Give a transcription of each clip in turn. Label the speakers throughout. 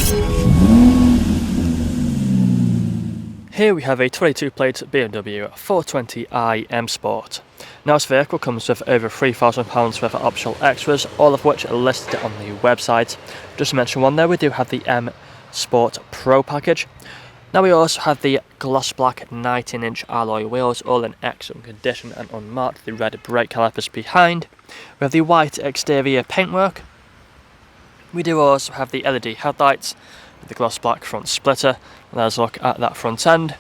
Speaker 1: Here we have a 22 plate BMW 420i M Sport. Now this vehicle comes with over £3,000 worth of optional extras, all of which are listed on the website. Just to mention one there, we do have the M Sport Pro package. Now we also have the gloss black 19-inch alloy wheels, all in excellent condition and unmarked, the red brake calipers behind. We have the white exterior paintwork. We do also have the LED headlights with the gloss black front splitter. Let's look at that front end.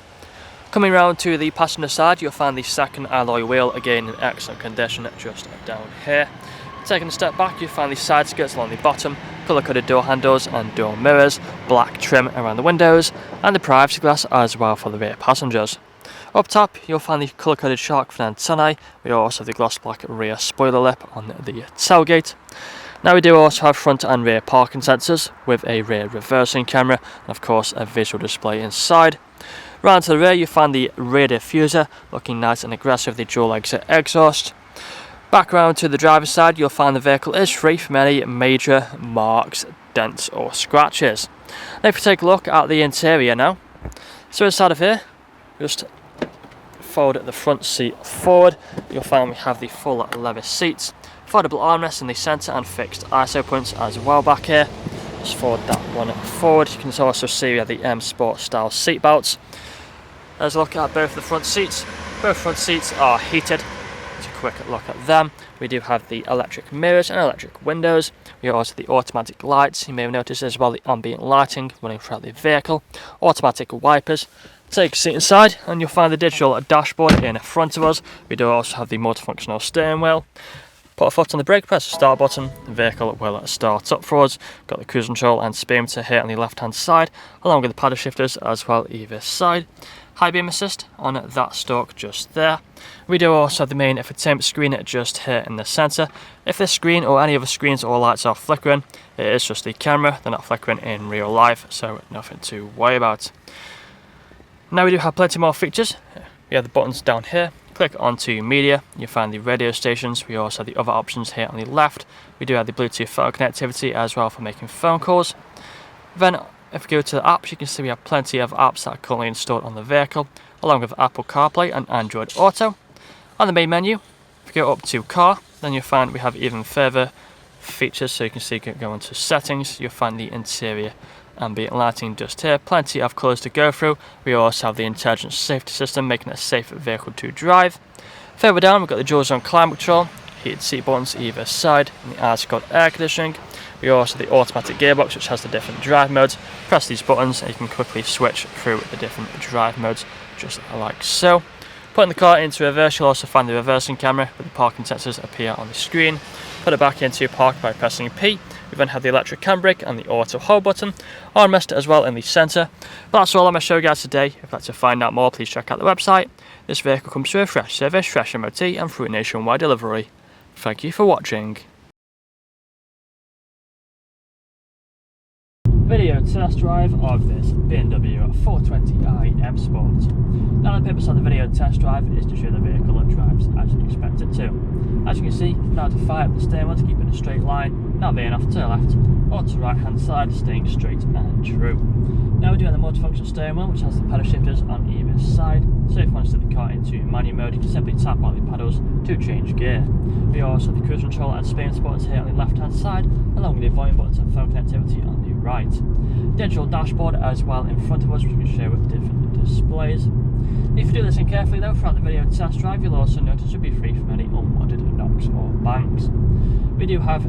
Speaker 1: Coming round to the passenger side, you'll find the second alloy wheel, again in excellent condition, just down here. Taking a step back, you'll find the side skirts along the bottom, colour-coded door handles and door mirrors, black trim around the windows, and the privacy glass as well for the rear passengers. Up top, you'll find the colour-coded shark fin antennae. We also have the gloss black rear spoiler lip on the tailgate. Now we do also have front and rear parking sensors with a rear reversing camera and of course a visual display inside. Round to the rear you find the rear diffuser looking nice and aggressive, the dual exit exhaust. Back round to the driver's side you'll find the vehicle is free from any major marks, dents or scratches. Now if you take a look at the interior now, so inside of here, just fold the front seat forward, you'll find we have the full leather seats. Refundable armrests in the centre and fixed ISO points as well back here. Just forward that one forward. You can also see we have the M Sport style seat belts. Let's look at both the front seats. Both front seats are heated. Let's a quick look at them. We do have the electric mirrors and electric windows. We also have the automatic lights. You may have noticed as well the ambient lighting running throughout the vehicle. Automatic wipers. Take a seat inside and you'll find the digital dashboard in front of us. We do also have the multifunctional steering wheel. Put a foot on the brake, press the start button, the vehicle will start up for us. Got the cruise control and speedometer here on the left hand side, along with the paddle shifters as well either side. High beam assist on that stalk just there. We do also have the main infotainment screen just here in the centre. If this screen or any other screens or lights are flickering, it is just the camera, they're not flickering in real life, so nothing to worry about. Now we do have plenty more features. We have the buttons down here. Click onto media, you'll find the radio stations. We also have the other options here on the left. We do have the Bluetooth phone connectivity as well for making phone calls. Then if we go to the apps, you can see we have plenty of apps that are currently installed on the vehicle, along with Apple CarPlay and Android Auto. On the main menu, if we go up to car, then you'll find we have even further features, so you can see go into settings, you'll find the interior ambient lighting just here, plenty of colours to go through. We also have the intelligent safety system, making it a safe vehicle to drive. Further down we've got the dual zone climate control, heated seat buttons either side, and the ice-cold air conditioning. We also have the automatic gearbox which has the different drive modes. Press these buttons and you can quickly switch through the different drive modes just like so. Putting the car into reverse, you'll also find the reversing camera with the parking sensors appear on the screen. Put it back into park by pressing P. We then have the electric handbrake and the auto hold button, armrest as well in the centre. But that's all I'm going to show you guys today. If you'd like to find out more, please check out the website. This vehicle comes through a fresh service, fresh MOT and through nationwide delivery. Thank you for watching. Video test drive of this BMW 420i M Sport. Now the purpose of the video test drive is to show the vehicle that drives as you expect it to. As you can see, now to fire up the steering wheel to keep it in a straight line, now veering off to the left, or to the right hand side, staying straight and true. Now we're doing the multifunction steering wheel which has the pedal shifters on either side, so if you want to set the car into manual mode you can simply tap on the pedals to change gear. We also have the cruise control and speedometer buttons here on the left hand side, along with the volume buttons and phone connectivity on the right. Digital dashboard as well in front of us which we can show with different displays. If you do listen carefully though throughout the video test drive you'll also notice you'll be free from any unwanted knocks or bangs. We do have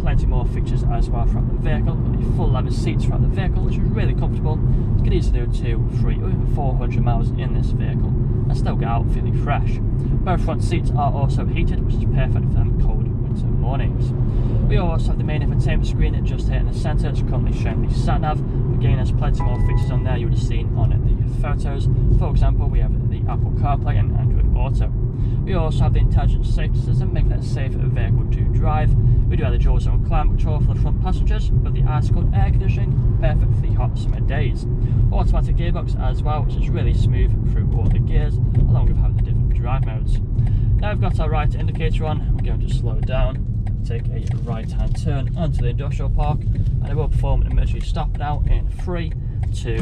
Speaker 1: plenty more features as well throughout the vehicle. We've got the full leather seats throughout the vehicle which is really comfortable. You can easily do 2, 3 or even 400 miles in this vehicle and still get out feeling fresh. Both front seats are also heated which is perfect for them cold winter mornings. We also have the main infotainment screen just here in the centre. It's currently showing the sat-nav. Again, there's plenty more features on there you would have seen on the photos. For example, we have the Apple CarPlay and Android Auto. We also have the intelligent safety system, making it a safe vehicle to drive. We do have the dual zone climate control for the front passengers, with the ice-cold air conditioning, perfect for the hot summer days. Automatic gearbox as well, which is really smooth through all the gears, along with having the different drive modes. Now we've got our right indicator on, we're going to slow down. take a right hand turn onto the industrial park, and it will perform an emergency stop now in 3, 2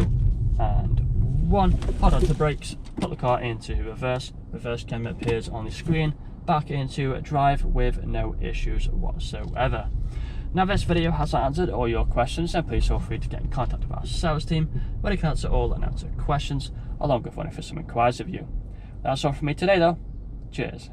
Speaker 1: and 1. Hold on to the brakes, put the car into reverse. Reverse camera appears on the screen, back into drive with no issues whatsoever. Now, if this video has answered all your questions, then please feel free to get in contact with our sales team, where they can answer all unanswered questions along with running for some inquiries of you. That's all from me today though. Cheers.